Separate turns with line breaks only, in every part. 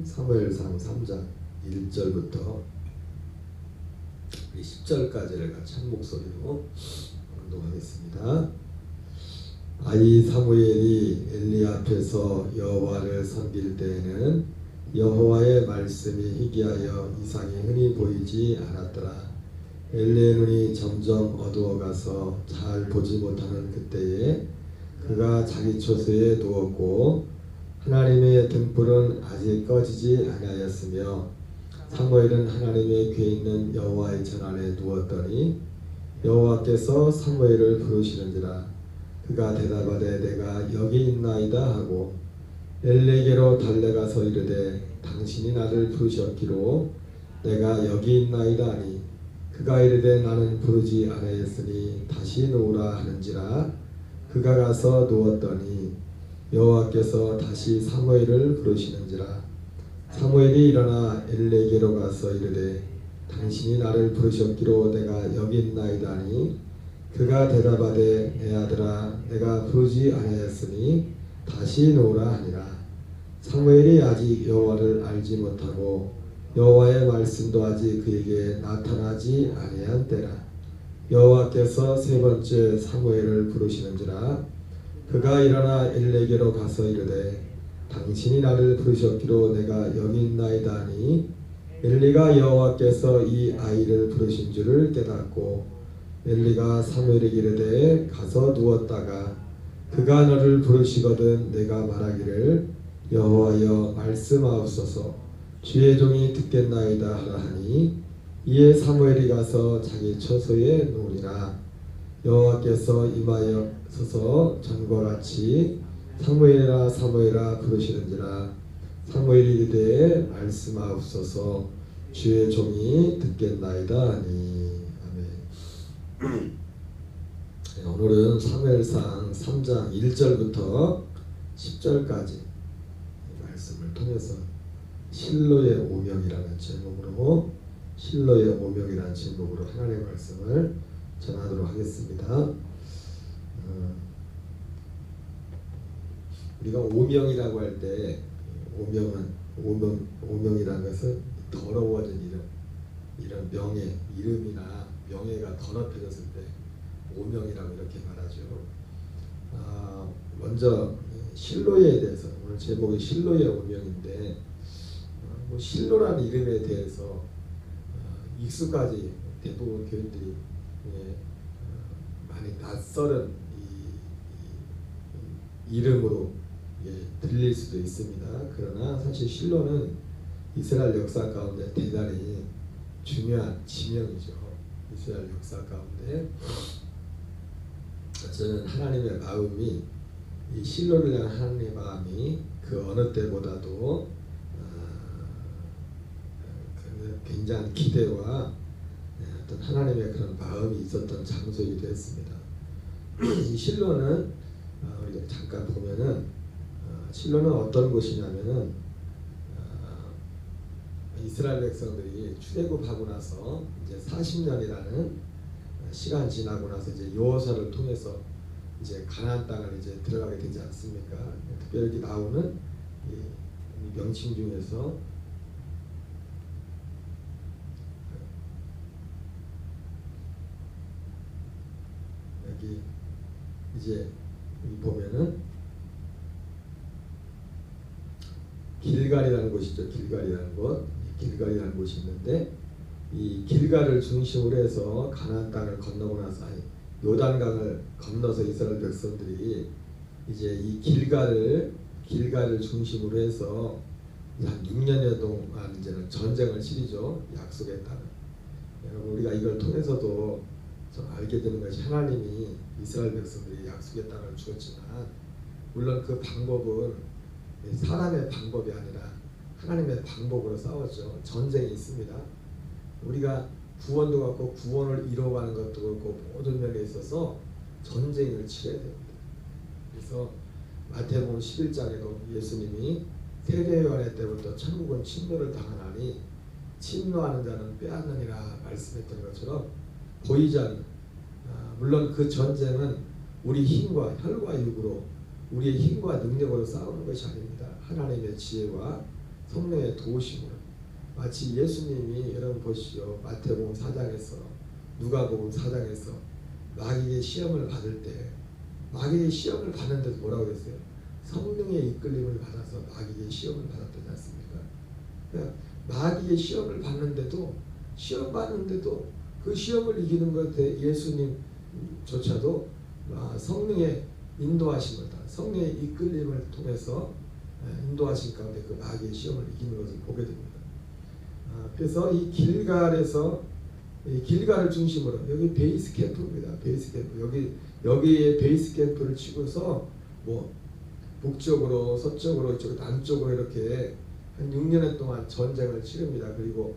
사무엘상 3장 1절부터 10절까지를 같이 한 목소리로 공독하겠습니다. 아이 사무엘이 엘리 앞에서 여호와를 섬길 때에는 여호와의 말씀이 희귀하여 이상이 흔히 보이지 않았더라. 엘리의 눈이 점점 어두워가서 잘 보지 못하는 그때에 그가 자기 처소에 누웠고 하나님의 등불은 아직 꺼지지 아니하였으며 사무엘은 하나님의 궤 있는 여호와의 전 안에 누웠더니 여호와께서 사무엘을 부르시는지라. 그가 대답하되 내가 여기 있나이다 하고 엘리에게로 달려가서 이르되 당신이 나를 부르셨기로 내가 여기 있나이다 하니 그가 이르되 나는 부르지 아니하였으니 다시 누우라 하는지라. 그가 가서 누웠더니 여호와께서 다시 사무엘을 부르시는지라. 사무엘이 일어나 엘리에게로 가서 이르되 당신이 나를 부르셨기로 내가 여기 있나이다 하니 그가 대답하되 내 아들아 내가 부르지 아니하였으니 다시 누우라 하니라. 사무엘이 아직 여호와를 알지 못하고 여호와의 말씀도 아직 그에게 나타나지 아니한 때라. 여호와께서 세 번째 사무엘을 부르시는지라. 그가 일어나 엘리에게로 가서 이르되 당신이 나를 부르셨기로 내가 여기 있나이다 하니 엘리가 여호와께서 이 아이를 부르신 줄을 깨닫고 엘리가 사무엘에게 이르되 가서 누웠다가 그가 너를 부르시거든 내가 말하기를 여호와여 말씀하옵소서 주의 종이 듣겠나이다 하라 하니 이에 사무엘이 가서 자기 처소에 누우니라. 여호와께서 임하여 서서 전과 같이 사무엘아 사무엘아 부르시는지라. 사무엘이 이르되 말씀하옵소서 주의 종이 듣겠나이다 하니. 아멘. 오늘은 사무엘상 3장 1절부터 10절까지 말씀을 통해서 실로의 오명이라는 제목으로 하나님의 말씀을 전하도록 하겠습니다. 우리가 오명이라고 할 때 오명이라는 것은 더러워진 이런 명예, 이름이나 명예가 더럽혀졌을 때 오명이라고 이렇게 말하죠. 먼저 실로에 대해서 오늘 제목이 실로의 오명인데 실로라는 이름에 대해서 익숙하지 대부분 교인들이 많이 낯설은 이름으로 들릴 수도 있습니다. 그러나 사실 실로는 이스라엘 역사 가운데 대단히 중요한 지명이죠. 이스라엘 역사 가운데 저는 하나님의 마음이 이 실로를 향한 하나님의 마음이 그 어느 때보다도 굉장한 기대와 어떤 하나님의 그런 마음이 있었던 장소이기도 했습니다. 이 실로는 우리가 잠깐 보면은 실로는 어떤 곳이냐면은 이스라엘 백성들이 출애굽하고 나서 이제 40년이라는 시간 지나고 나서 이제 여호수아를 통해서 이제 가나안 땅을 이제 들어가게 되지 않습니까? 특별히 나오는 이 명칭 중에서 여기 이제 여기 보면은 길갈이라는 곳이죠. 길갈이라는 곳이 있는데 이 길갈을 중심으로 해서 가나안 땅을 건너고 나서 요단강을 건너서 이스라엘 백성들이 이제 이 길갈을 중심으로 해서 한 6년여 동안 이제는 전쟁을 치르죠. 약속의 땅을. 여러분 우리가 이걸 통해서도 좀 알게 되는 것이 하나님이 이스라엘 백성들이 약속의 땅을 주었지만 물론 그 방법은 사람의 방법이 아니라 하나님의 방법으로 싸웠죠. 전쟁이 있습니다. 우리가 구원도 갖고 구원을 이뤄가는 것도 그렇고 모든 면에 있어서 전쟁을 치러야 됩니다. 그래서 마태복음 11장에도 예수님이 세례요한의 때부터 천국은 침노를 당하나니 침노하는 자는 빼앗느니라 말씀했던 것처럼 보이지 않는 물론 그 전쟁은 우리 힘과 혈과 육으로 우리의 힘과 능력으로 싸우는 것이 아닙니다. 하나님의 지혜와 성령의 도우심으로. 마치 예수님이 여러분 보시죠. 마태복음 4장에서 누가복음 4장에서 마귀의 시험을 받을 때 마귀의 시험을 받는데도 뭐라고 그랬어요? 성령의 이끌림을 받아서 마귀의 시험을 받았다지 않습니까? 그러니까 마귀의 시험을 받는데도 그 시험을 이기는 것에 예수님조차도 성령의 인도하심을 성령의 이끌림을 통해서 인도하신 가운데 그 마귀의 시험을 이기는 것을 보게 됩니다. 그래서 이 길갈에서 이 길갈을 중심으로 여기 베이스 캠프입니다. 베이스 캠프 여기에 베이스 캠프를 치고서 뭐 북쪽으로 서쪽으로 이쪽 남쪽으로 이렇게 한 6년의 동안 전쟁을 치릅니다. 그리고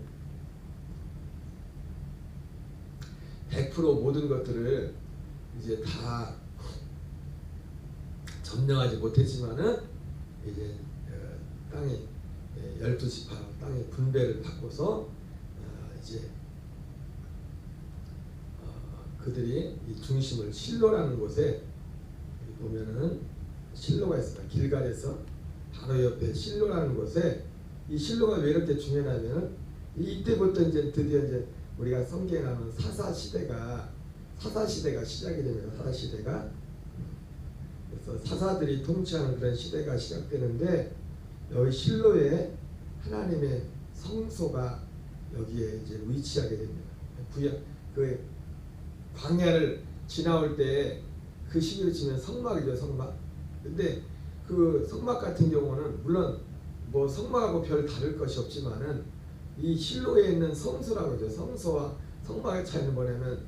100% 모든 것들을 이제 다 점령하지 못했지만은 이제 땅이 12지파 땅의 분배를 바꿔서 이제 그들이 이 중심을 실로라는 곳에 보면은 실로가 있습니다. 길갈에서 바로 옆에 실로라는 곳에 이 실로가 왜 이렇게 중요하냐면은 이때부터 이제 드디어 이제 우리가 성경에 나오는 사사 시대가 시작이 됩니다. 사사 시대가 그래서 사사들이 통치하는 그런 시대가 시작되는데 여기 실로에 하나님의 성소가 여기에 이제 위치하게 됩니다. 그 광야를 지나올 때 그 시기를 치면 성막이죠, 성막. 근데 그 성막 같은 경우는 물론 뭐 성막하고 별 다를 것이 없지만은 이 실로에 있는 성소라고 하죠. 성소와 성막의 차이는 뭐냐면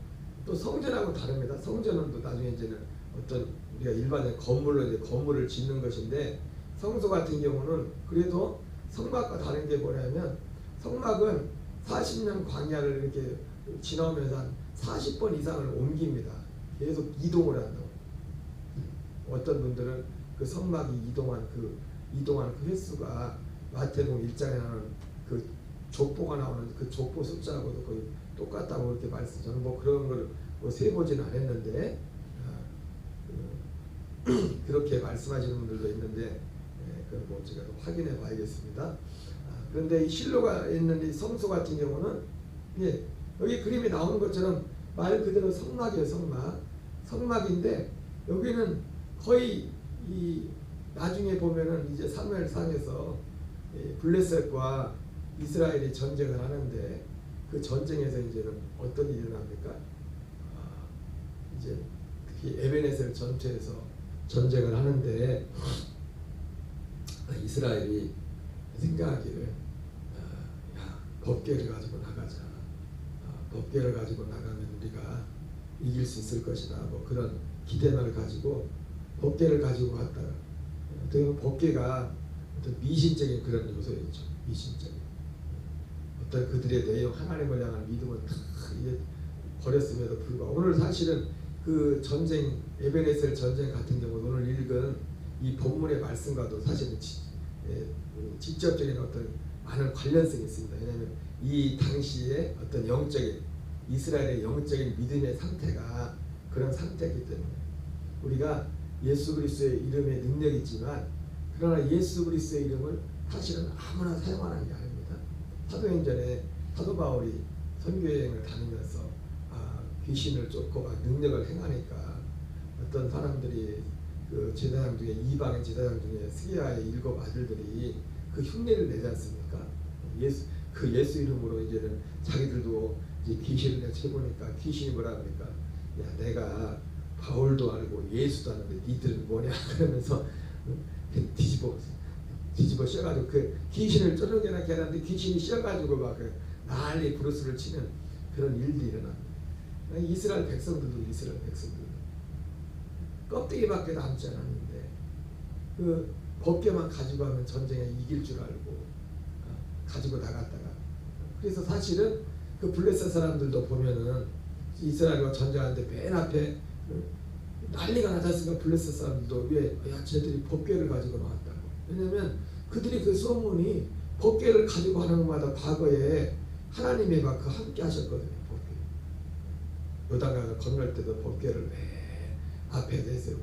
또 성전하고 다릅니다. 성전은 또 나중에 이제는 어떤 우리가 일반의 건물을 짓는 것인데 성소 같은 경우는 그래도 성막과 다른 게 뭐냐면 성막은 40년 광야를 이렇게 지나오면서 한 40번 이상을 옮깁니다. 계속 이동을 한다고. 어떤 분들은 그 성막이 이동한 그 횟수가 마태복음 1장에 나오는 그 족보가 나오는 그 족보 숫자하고도 거의 똑같다고 그렇게 말씀. 저는 뭐 그런 걸 뭐 세보지는 않았는데 그렇게 말씀하시는 분들도 있는데 그건 뭐 제가 확인해 봐야겠습니다. 그런데 이 실로가 있는 이 성소 같은 경우는 여기 그림이 나오는 것처럼 말 그대로 성막이에요. 성막인데 여기는 거의 이 나중에 보면은 이제 사무엘상에서 블레셋과 이스라엘이 전쟁을 하는데 그 전쟁에서 이제는 어떤 일이 일어납니까? 이제 특히 에베네셀 전투에서 전쟁을 하는데 이스라엘이 생각하기를 법궤를 가지고 나가자. 법궤를 가지고 나가면 우리가 이길 수 있을 것이다. 뭐 그런 기대만을 가지고 법궤를 가지고 갔다가 어떻게 보면 법궤가 어떤 미신적인 그런 요소였죠. 미신적인 어떤 그들의 내용 하나님을 향한 믿음을 다 버렸음에도 불구하고 오늘 사실은 그 전쟁 에베네셀 전쟁 같은 경우 오늘 읽은 이 본문의 말씀과도 사실은 직접적인 어떤 많은 관련성이 있습니다. 왜냐하면 이 당시에 어떤 영적인 이스라엘의 영적인 믿음의 상태가 그런 상태이기 때문에 우리가 예수 그리스도의 이름에 능력이 있지만 그러나 예수 그리스도의 이름을 사실은 아무나 사용하는 게 아닙니다. 사도행전에 사도 바울이 선교여행을 다니면서 귀신을 쫓고 능력을 행하니까 어떤 사람들이 그 제사장 중에 이방인 제사장 중에 스기야의 7 아들들이 그 흉내를 내지 않습니까? 예수 이름으로 이제는 자기들도 이제 귀신을 내쳐보니까 귀신이 뭐라 그러니까 야 내가 바울도 알고 예수도 아는데 니들은 뭐냐 그러면서 뒤집어 씌어가지고 그 귀신을 쫓아내나 걔한테 귀신이 씌어가지고 막 난리 브루스를 치는 그런 일들이 일어납니다. 이스라엘 백성들도 껍데기밖에 남지 않았는데 그 법궤만 가지고 하면 전쟁에 이길 줄 알고 가지고 나갔다가 그래서 사실은 그 블레셋 사람들도 보면은 이스라엘과 전쟁하는데 맨 앞에 난리가 나졌으니까 블레셋 사람들도 야 쟤들이 법궤를 가지고 나왔다고. 왜냐면 그들이 그 소문이 법궤를 가지고 하는 것마다 과거에 하나님이 막 함께 하셨거든요. 요단강을 건널 때도 법궤를 왜 앞에 내세우고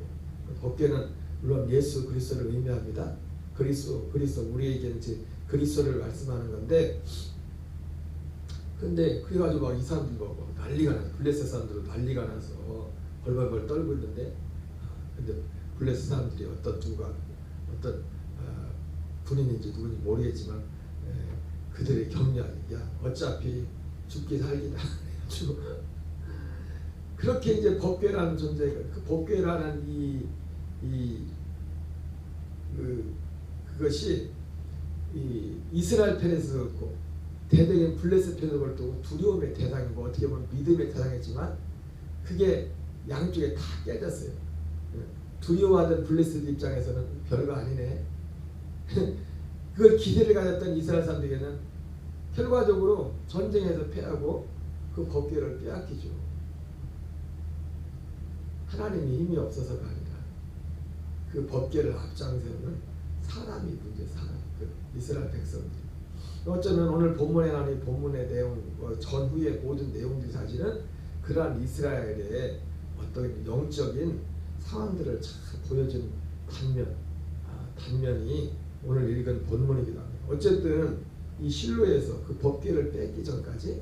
법궤는 물론 예수 그리스도를 의미합니다. 그리스도 우리에게는 그리스도를 말씀하는 건데, 근데 그래가지고 막 이 사람들이 막 난리가 나서, 블레셋 사람들은 난리가 나서 벌벌벌 떨고 있는데, 근데 블레셋 사람들이 어떤 누가 어떤 군인인지 누군지 모르겠지만 그들의 격려하기, 야 어차피 죽기 살기다 해가지고 그렇게 이제 법궤라는 존재가, 그 법궤라는 그것이 이 이스라엘 편에서 그렇고 대대적인 블레셋 편에서 그렇고 두려움의 대상이고 어떻게 보면 믿음의 대상이지만 그게 양쪽에 다 깨졌어요. 두려워하던 블레셋 입장에서는 별거 아니네. 그걸 기대를 가졌던 이스라엘 사람들에게는 결과적으로 전쟁에서 패하고 그 법궤를 빼앗기죠. 하나님이 힘이 없어서가 아니라 그 법궤를 앞장세우는 사람이 문제, 사람, 그 이스라엘 백성들. 어쩌면 오늘 본문에 나오는 본문의 내용, 전후의 모든 내용들이 사실은 그러한 이스라엘의 어떤 영적인 상황들을 잘 보여준 단면이 오늘 읽은 본문이기도 합니다. 어쨌든 이 실로에서 그 법궤를 뺏기 전까지,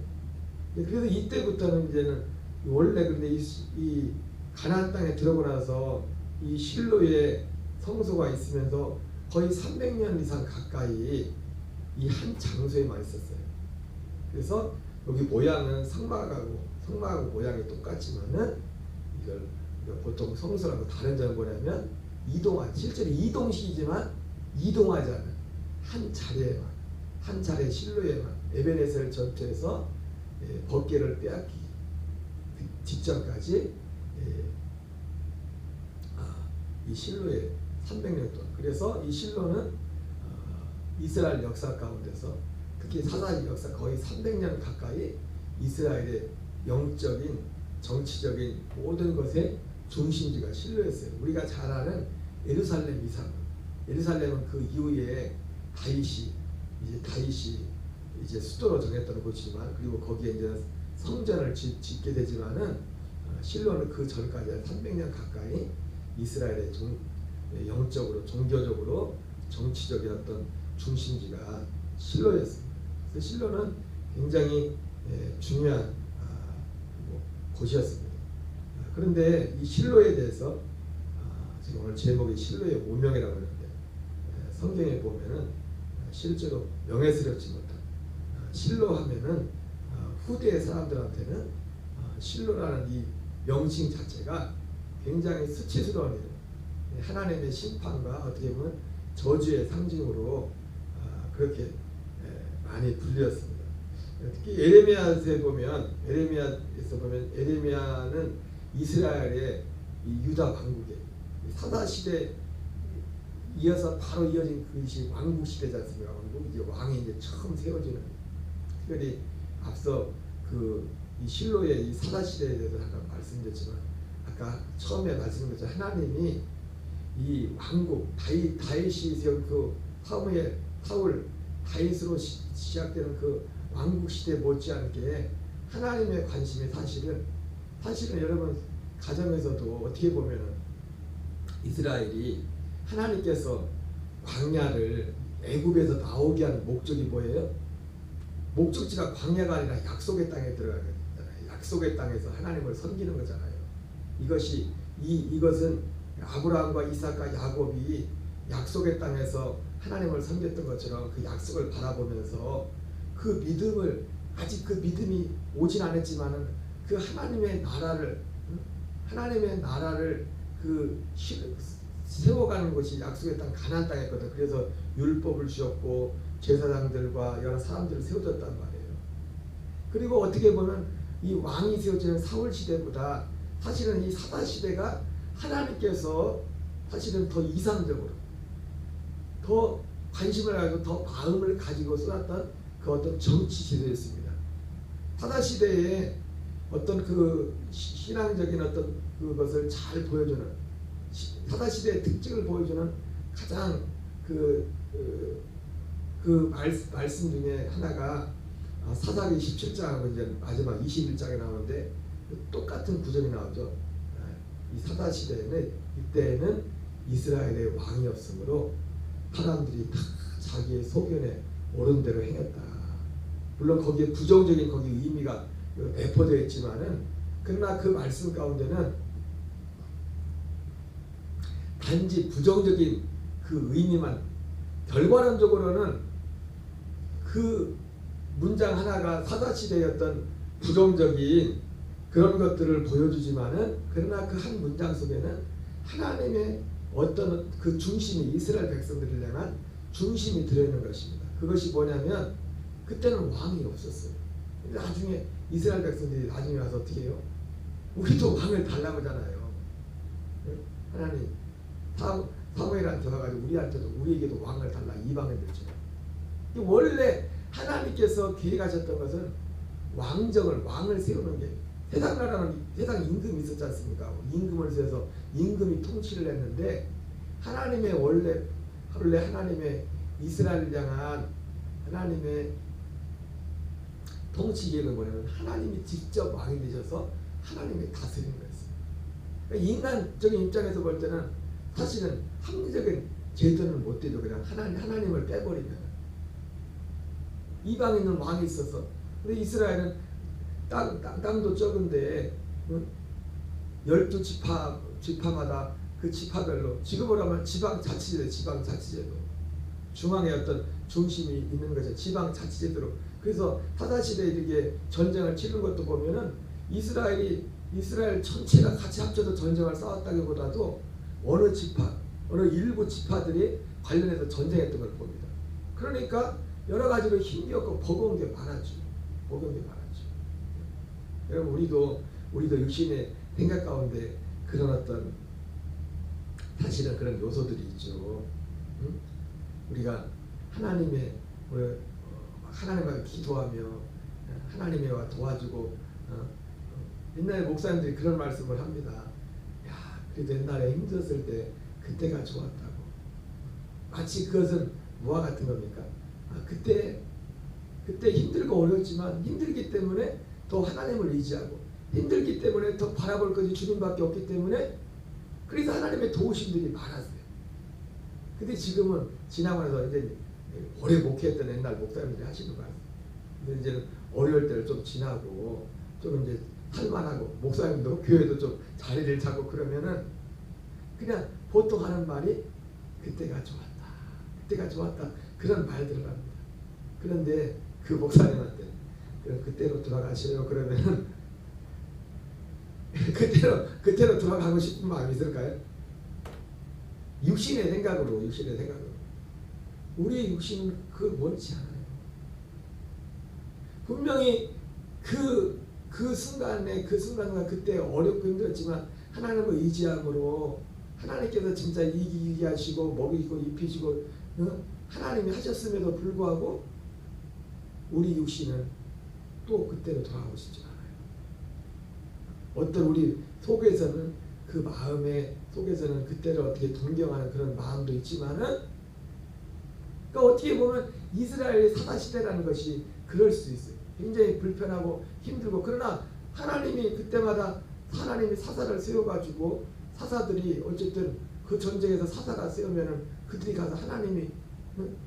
그래서 이때부터는 이제는 원래 근데 이 가나안 땅에 들어오고 나서 이 실로에 성소가 있으면서 거의 300년 이상 가까이 이 한 장소에만 있었어요. 그래서 여기 모양은 성막하고 모양이 똑같지만은 이걸 보통 성소라고 다른 점은 뭐냐면 실제로 이동식이지만 이동하지 않는 한 자리에 실로에만 에베네셀 전투에서 법궤를 빼앗기 직전까지 이 실로에 300년 동안. 그래서 이 실로는 이스라엘 역사 가운데서 특히 사사기 역사 거의 300년 가까이 이스라엘의 영적인 정치적인 모든 것의 중심지가 실로였어요. 우리가 잘 아는 예루살렘 이상, 예루살렘은 그 이후에 다윗이 이제 수도로 정했던 곳이지만, 그리고 거기에 이제 성전을 짓게 되지만은 실로는 그 전까지 300년 가까이 이스라엘의 영적으로, 종교적으로, 정치적인 어떤 중심지가 실로였습니다. 그래서 실로는 굉장히 중요한 곳이었습니다. 그런데 이 실로에 대해서 지금 오늘 제목이 실로의 오명이라고 하는데, 성경에 보면은 실제로 명예스럽지 못한 실로 하면은 후대의 사람들한테는 실로라는 이 명칭 자체가 굉장히 수치스러운 일, 하나님의 심판과 어떻게 보면 저주의 상징으로 그렇게 많이 불렸습니다. 특히 에레미야에서 보면 에레미야는 이스라엘의 이 유다 왕국의 사사 시대 이어서 바로 이어진 그것이 왕국 시대지 않습니까? 왕국, 이제 왕이 이제 처음 세워지는. 특별히 앞서 이 실로의 이 사사 시대에 대해서 잠깐 말씀드렸지만, 아까 처음에 말씀드린 것처럼 하나님이 이 왕국 다윗이 세운 그 다윗으로 시작되는 그 왕국 시대 못지않게 하나님의 관심이 사실은 여러분 가정에서도 어떻게 보면은 이스라엘이 하나님께서 광야를 애굽에서 나오게 하는 목적이 뭐예요? 목적지가 광야가 아니라 약속의 땅에 들어가는 거잖아요. 약속의 땅에서 하나님을 섬기는 거잖아요. 이것은 아브라함과 이삭과 야곱이 약속의 땅에서 하나님을 섬겼던 것처럼 그 약속을 바라보면서 그 믿음을, 아직 그 믿음이 오진 않았지만은 그 하나님의 나라를 세워가는 것이 약속의 땅 가나안 땅이었거든. 그래서 율법을 주었고 제사장들과 여러 사람들을 세워줬단 말이에요. 그리고 어떻게 보면 이 왕이 세워지는 사울 시대보다 사실은 이 사다 시대가 하나님께서 사실은 더 이상적으로 더 관심을 가지고 더 마음을 가지고 쏟았던 그 어떤 정치 시대였습니다. 사다 시대에 어떤 그 신앙적인 어떤 그것을 잘 보여주는, 사다 시대의 특징을 보여주는 가장 말씀 중에 하나가 사사기 17장하고 이제 마지막 21장에 나오는데 똑같은 구절이 나오죠. 이 사다 시대에는 이때에는 이스라엘의 왕이 없으므로 사람들이 다 자기의 소견에 옳은 대로 행했다. 물론 거기에 부정적인 거기 의미가 내포되어 있지만은 그러나 그 말씀 가운데는 단지 부정적인 그 의미만, 결과론적으로는 그 문장 하나가 사사시대였던 부정적인 그런 것들을 보여주지만은 그러나 그 한 문장 속에는 하나님의 어떤 그 중심이, 이스라엘 백성들을 향한 중심이 들어있는 것입니다. 그것이 뭐냐면 그때는 왕이 없었어요. 나중에 이스라엘 백성들이 나중에 와서 어떻게 해요? 우리도 왕을 달라고 하잖아요. 하나님 사무엘한테 와가지고 우리에게도 왕을 달라, 이방인들처럼. 원래 하나님께서 계획하셨던 것은 왕을 세우는 게, 세상 나라는 세상 임금이 있었지 않습니까? 임금을 세워서 임금이 통치를 했는데 하나님의 원래 하나님의 이스라엘을 향한 하나님의 통치 계획은 뭐냐면 하나님이 직접 왕이 되셔서 하나님이 다스리는 거였어요. 그러니까 인간적인 입장에서 볼 때는 사실은 합리적인 제도는 못 되죠. 그냥 하나님을 빼버리면. 이방인은 왕이 있어서. 근데 이스라엘은 땅도 적은데 12지파마다 그 지파별로, 지금으로 하면 지방자치제도 중앙에 어떤 중심이 있는 거죠. 지방자치제도로. 그래서 사사시대에 이렇게 전쟁을 치른 것도 보면은 이스라엘 전체가 같이 합쳐서 전쟁을 싸웠다기보다도 어느 일부 지파들이 관련해서 전쟁했던 걸 봅니다. 그러니까 여러 가지로 힘겹고 버거운 게 많았죠. 여러분 우리도 육신의 생각 가운데 그런 어떤 사실은 그런 요소들이 있죠. 응? 우리가 하나님과 기도하며 하나님과 도와주고 옛날에 목사님들이 그런 말씀을 합니다. 야, 그래도 옛날에 힘들었을 때 그때가 좋았다고. 마치 그것은 뭐와 같은 겁니까? 그때 힘들고 어려웠지만 힘들기 때문에 더 하나님을 의지하고, 힘들기 때문에 더 바라볼 것이 주님밖에 없기 때문에 그래서 하나님의 도우심들이 많았어요. 근데 지금은 지나고 나서 이제 오래 목회했던 옛날 목사님들이 하시는 말씀. 근데 이제는 어려울 때를 좀 지나고 좀 이제 살만하고 목사님도 교회도 좀 자리를 잡고 그러면은 그냥 보통 하는 말이 그때가 좋았다 그런 말들을 합니다. 그런데 그 목사님한테 그때로 돌아가시려고 그러면은 그때로 돌아가고 싶은 마음이 있을까요? 육신의 생각으로 우리의 육신은 그걸 원치 않아요. 분명히 그 순간과 그때 어렵고 힘들었지만 하나님을 의지함으로 하나님께서 진짜 이기게 하시고 먹이고 입히시고 하나님이 하셨음에도 불구하고 우리 육신은 또 그때로 돌아가고 싶지 않아요. 어떤 우리 속에서는 그 마음의 속에서는 그때를 어떻게 동경하는 그런 마음도 있지만은, 그러니까 어떻게 보면 이스라엘의 사사시대라는 것이 그럴 수 있어요. 굉장히 불편하고 힘들고, 그러나 하나님이 그때마다 하나님이 사사를 세워가지고 사사들이 어쨌든 그 전쟁에서 사사가 세우면은 그들이 가서 하나님이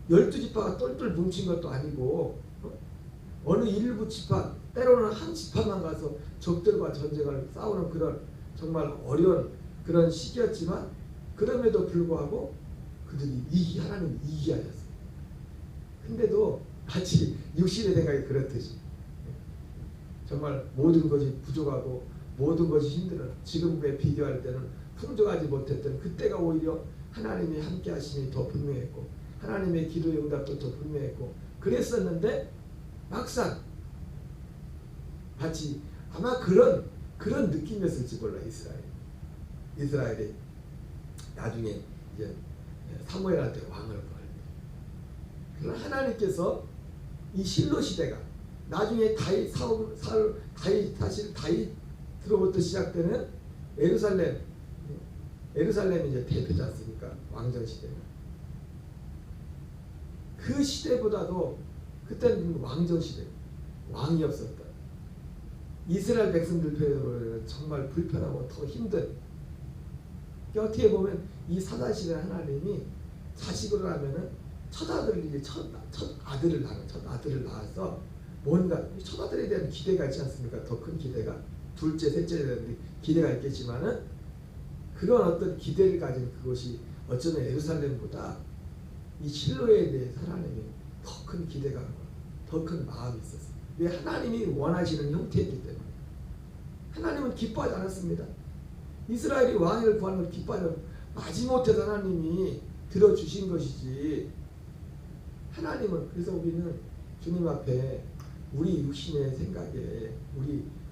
12지파가 똘똘 뭉친 것도 아니고 어느 일부 지파, 때로는 한 지파만 가서 적들과 전쟁을 싸우는 그런 정말 어려운 그런 시기였지만 그럼에도 불구하고 그들이 하나님 이기하셨어요. 근데도 마치 육신의 생각이 그렇듯이 정말 모든 것이 부족하고 모든 것이 힘들어 지금에 비교할 때는 풍족하지 못했던 그때가 오히려 하나님이 함께 하심이 더 분명했고 하나님의 기도의 응답도 더 분명했고 그랬었는데 막상 마치 아마 그런 느낌이었을지 몰라. 이스라엘이 나중에 이제 사무엘한테 왕을 구합니다. 그러나 하나님께서 이 실로 시대가 나중에 다윗으로부터 시작되는 예루살렘이 이제 대표지 않습니까? 왕정 시대는. 그 시대보다도 그때는 왕정 시대, 왕이 없었다. 이스라엘 백성들 편으로는 정말 불편하고 더 힘든. 어떻게 보면 이 사사시대 하나님이 자식으로 하면은 첫 아들이 첫 아들을 낳아서 뭔가 첫 아들에 대한 기대가 있지 않습니까? 더 큰 기대가 둘째, 셋째에 대한 기대가 있겠지만은 그런 어떤 기대를 가진 그것이 어쩌면 예루살렘보다 이 실로에 대해서 하나님이 더 큰 기대가 더 큰 마음이 있었어요. 왜? 하나님이 원하시는 형태이기 때문에. 하나님은 기뻐하지 않았습니다. 이스라엘이 왕을 구하는 걸 기뻐하지 마지못해서 하나님이 들어주신 것이지. 하나님은 그래서 우리는 주님 앞에 우리 육신의 생각에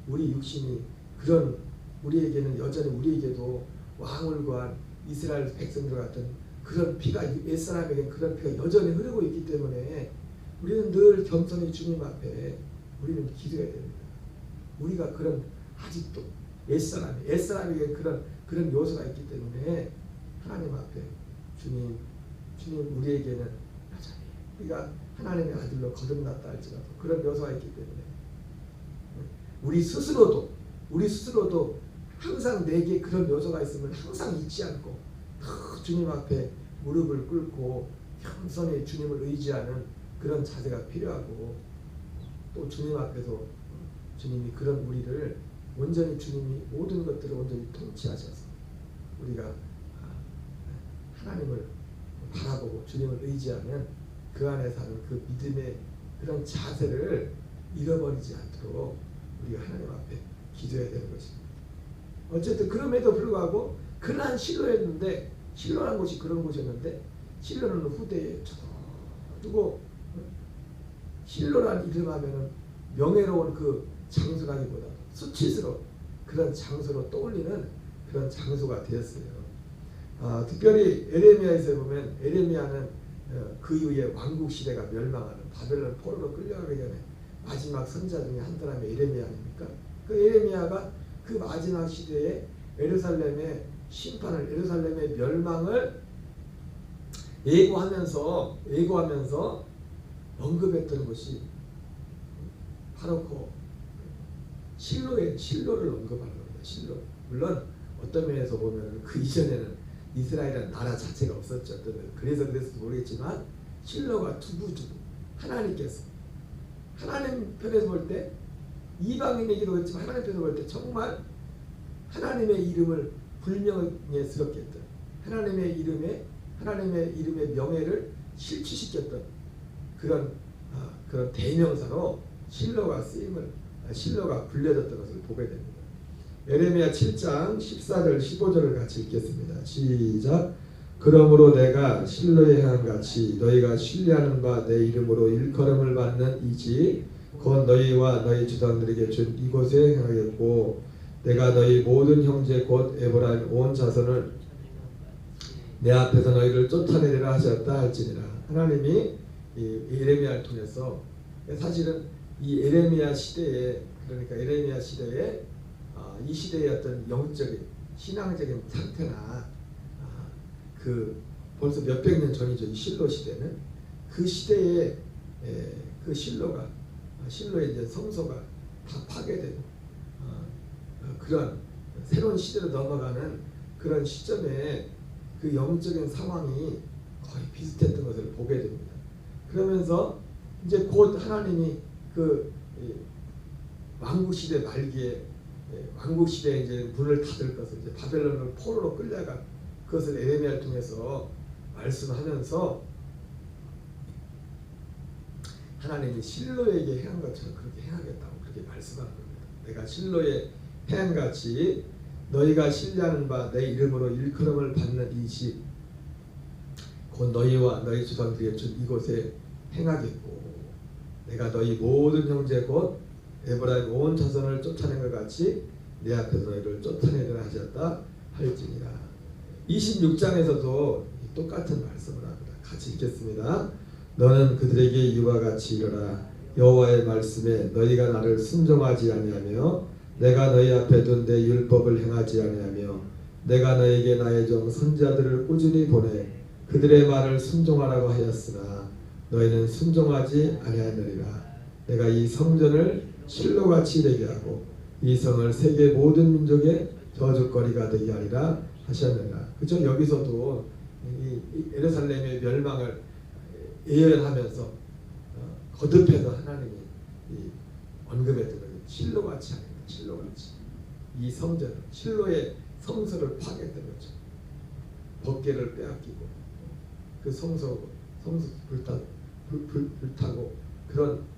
우리 육신이 그런 우리에게는 여전히 우리에게도 왕을 구한 이스라엘 백성들 같은 그런 피가 옛사람에게는 그런 피가 여전히 흐르고 있기 때문에 우리는 늘 겸손히 주님 앞에 우리는 기도해야 됩니다. 우리가 그런 아직도 옛사람에게 그런 요소가 있기 때문에 하나님 앞에 주님 우리에게는 여전히 우리가 하나님의 아들로 거듭났다 할지라도 그런 요소가 있기 때문에 우리 스스로도 항상 내게 그런 요소가 있으면 항상 잊지 않고 주님 앞에 무릎을 꿇고 겸손히 주님을 의지하는 그런 자세가 필요하고 또 주님 앞에서 주님이 그런 우리를 온전히 주님이 모든 것들을 온전히 통치하셔서 우리가 하나님을 바라보고 주님을 의지하면 그 안에 사는 그 믿음의 그런 자세를 잃어버리지 않도록 우리가 하나님 앞에 기도해야 되는 것입니다. 어쨌든 그럼에도 불구하고 그러한 실로였는데 실로라는 곳이 그런 곳이었는데 실로는 후대에 두고 실로란 이름하면은 명예로운 그 장소라기보다 수치스러운 그런 장소로 떠올리는 그런 장소가 되었어요. 특별히 에레미야에서 보면 에레미야는 그 이후에 왕국 시대가 멸망하는 바벨론 포로로 끌려가기 전에 마지막 선자 중에 한 사람이 에레미야 아닙니까? 그 에레미야가 그 마지막 시대에 예루살렘의 심판을 예루살렘의 멸망을 예고하면서 언급했던 것이 바로 그 실로를 언급하는 겁니다. 실로. 물론 어떤 면에서 보면 그 이전에는 이스라엘이라는 나라 자체가 없었죠. 그래서 그랬을지 모르겠지만 실로가 두고두고 하나님께서 하나님 편에서 볼 때 이방인이기도 했지만 하나님 편에서 볼 때 정말 하나님의 이름을 불명예스럽게 했던 하나님의 이름의 명예를 실추시켰던 그런 대명사로 실로가 불려졌던 것을 보게 됩니다. 에레미야 7장 14절 15절을 같이 읽겠습니다. 시작. 그러므로 내가 실로에 행한 같이 너희가 신뢰하는 바 내 이름으로 일컬음을 받는 이 집 곧 너희와 너희 조상들에게 준 이곳에 행하겠고 내가 너희 모든 형제 곧 에브라임 온 자손을 내 앞에서 너희를 쫓아내리라 하셨다 할지니라. 하나님이 이 에레미야를 통해서 사실은 이 에레미야 시대에 그러니까 에레미야 시대에 이 시대의 어떤 영적인 신앙적인 상태나 그 벌써 몇백 년 전이죠. 이 실로 시대는 그 시대에 그 실로의 이제 성소가 다 파괴되고 그런 새로운 시대로 넘어가는 그런 시점에 그 영적인 상황이 거의 비슷했던 것을 보게 됩니다. 그러면서 이제 곧 하나님이 그 왕국 시대 말기에 왕국 시대에 이제 문을 닫을 것을 이제 바벨론을 포로로 끌려간 그것을 에레미야를 통해서 말씀하면서 하나님이 실로에게 행한 것처럼 그렇게 행하겠다고 그렇게 말씀하는 겁니다. 내가 실로에 행한 같이 너희가 신뢰하는 바 내 이름으로 일컬음을 받는 이 집 곧 너희와 너희 조상들에게 준 이곳에 행하겠고 내가 너희 모든 형제 곧 에브라임 온 자손을 쫓아낸 것 같이 내 앞에서 너희를 쫓아내리라 하셨다 할지니라. 26장에서도 똑같은 말씀을 합니다. 같이 읽겠습니다. 너는 그들에게 이와 같이 이르라. 여호와의 말씀에 너희가 나를 순종하지 아니하며 내가 너희 앞에 둔 내 율법을 행하지 아니하며 내가 너에게 나의 종 선지자들을 꾸준히 보내 그들의 말을 순종하라고 하였으나 너희는 순종하지 아니하느니라. 내가 이 성전을 실로같이 되게 하고 이 성을 세계 모든 민족의 저주거리가 되게 하리라 하셨느니라. 그죠? 여기서도 이 예루살렘의 멸망을 예언하면서 거듭해서 하나님이 이 언급했던 것이 실로같이 아닙니다. 실로같이 이 성전 실로의 성소를 파괴했던 거죠. 법궤를 빼앗기고 그 성소 불타고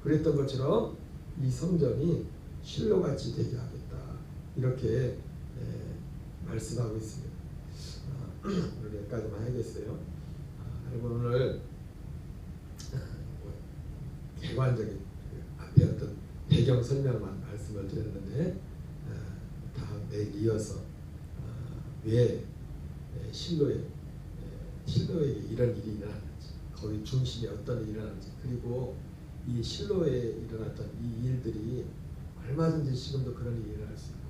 그랬던 것처럼 이 성전이 실로같이 되게 하겠다 이렇게 말씀하고 있습니다. 오늘 여기까지만 하겠어요. 여러분 오늘 개관적인 앞에 어떤 배경 설명만 말씀을 드렸는데 다음 내일 이어서 왜 실로에게 이런 일이 일어났는지 거기 중심에 어떤 일이 일어났는지 그리고 이 실로에 일어났던 이 일들이 얼마든지 지금도 그런 일이 일어날 수 있고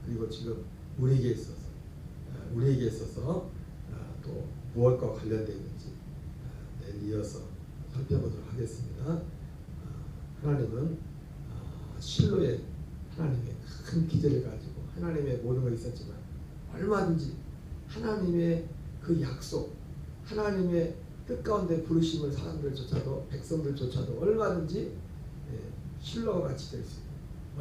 그리고 지금 우리에게 있어서 또 무엇과 관련되어 있는지 내일 이어서 살펴보도록 하겠습니다. 하나님은 실로에 하나님의 큰 기대를 가지고 하나님의 모든 것이 있었지만 얼마든지 하나님의 그 약속 하나님의 뜻 가운데 부르심을 사람들조차도 백성들조차도 얼마든지 실로와 같이 될 수 있고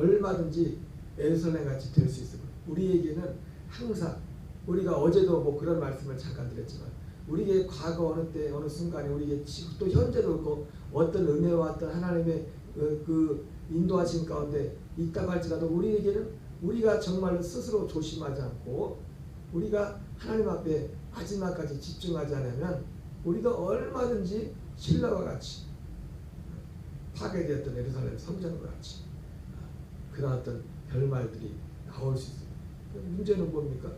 얼마든지 예루살렘 같이 될 수 있습니다. 우리에게는 항상 우리가 어제도 뭐 그런 말씀을 잠깐 드렸지만 우리에게 과거 어느 때 어느 순간에 우리에게 지금 또 현재도 그렇고 어떤 은혜와 어떤 하나님의 그 인도하신 가운데 있다고 할지라도 우리에게는 우리가 정말로 스스로 조심하지 않고 우리가 하나님 앞에 마지막까지 집중하지 않으면 우리도 얼마든지 신라와 같이 파괴되었던 예루살렘 성전과 같이 그런 어떤 결말들이 나올 수 있습니다. 문제는 뭡니까?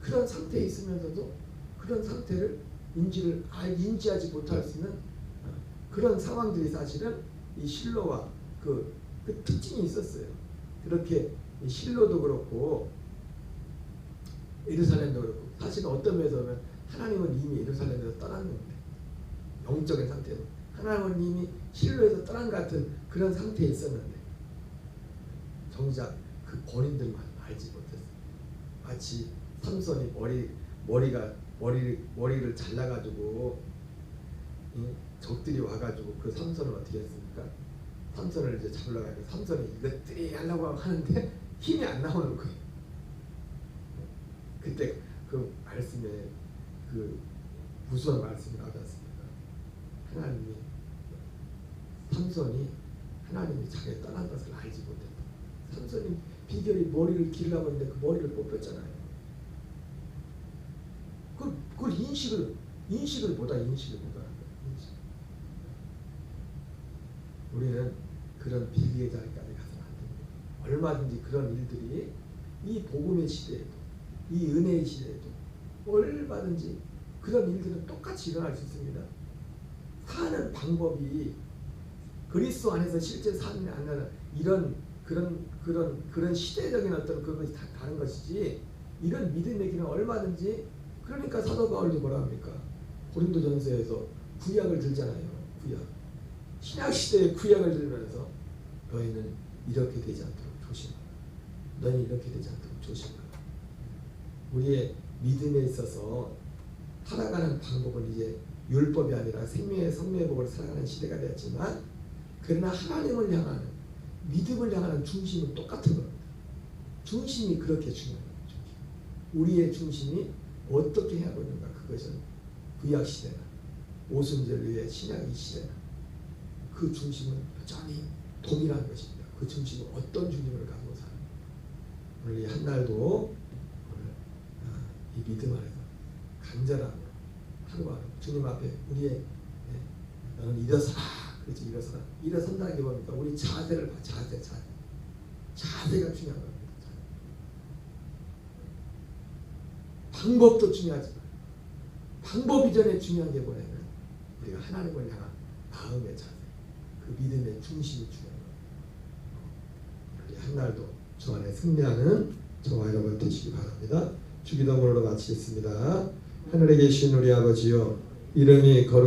그런 상태에 있으면서도 그런 상태를 인지하지 못할 수 있는 그런 상황들이 사실은 이 실로와 그 특징이 있었어요. 그렇게 실로도 그렇고 예루살렘도 그렇고 사실은 어떤 면에서 보면 하나님은 이미 예루살렘에서 떠났는데 영적인 상태로 하나님은 이미 실로에서 떠난 같은 그런 상태에 있었는데 정작 그 본인들만 알지 못했어요. 마치 삼손이 머리를 잘라가지고 적들이 와가지고 그 삼손을 어떻게 했습니까? 삼손을 이제 잡으려고 하니까 삼손이 이것들이 하려고 하는데 힘이 안 나오는 거예요. 그때 그 말씀에 그 무수한 말씀이 나오지 않습니까? 하나님이 삼손이 하나님이 자기가 떠난 것을 알지 못했다. 삼손이 비결이 머리를 기르려고 했는데 그 머리를 뽑혔잖아요. 그걸 인식을 보다. 우리는 그런 비리의 자리까지 가서는 안 됩니다. 얼마든지 그런 일들이 이 복음의 시대에도 이 은혜의 시대에도 얼마든지 그런 일들은 똑같이 일어날 수 있습니다. 사는 방법이 그리스도 안에서 실제 사는 안에는 이런 그런 시대적인 어떤 그것이 다 다른 것이지 이런 믿음의 길은 얼마든지 그러니까 사도 바울도 뭐라 합니까? 고린도전서에서 구약을 들잖아요. 구약. 신약 시대의 구약을 들면서 너희는 이렇게 되지 않도록 조심하라. 너희는 이렇게 되지 않도록 조심하라. 우리의 믿음에 있어서 살아가는 방법은 이제 율법이 아니라 생명의 복을 살아가는 시대가 되었지만 그러나 하나님을 향하는 믿음을 향하는 중심은 똑같은 겁니다. 중심이 그렇게 중요한 거죠. 우리의 중심이 어떻게 하고 있는가 그것은 구약 시대나 오순절 후에 신약 이 시대나 그 중심은 여전히 동일한 것입니다. 그 중심은 어떤 중심을 가지고 사는 오늘 이 한날도 오늘 이 믿음 안에서 간절함으로 하루하루 주님 앞에 우리의 너는 일어서라 그렇지 일어서라 일어선다는 게 뭡니까? 우리 자세를 봐 자세가 중요한 겁니다. 방법도 중요하지만 방법 이전에 중요한 게 뭐냐면 우리가 하나님을 향한 마음의 자세 그 믿음의 중심이 중요한 겁니다. 우리 한날도 주 안에 승리하는 저와 여러분 되시기 바랍니다. 주기도문으로 마치겠습니다. 하늘에 계신 우리 아버지요 이름이 거룩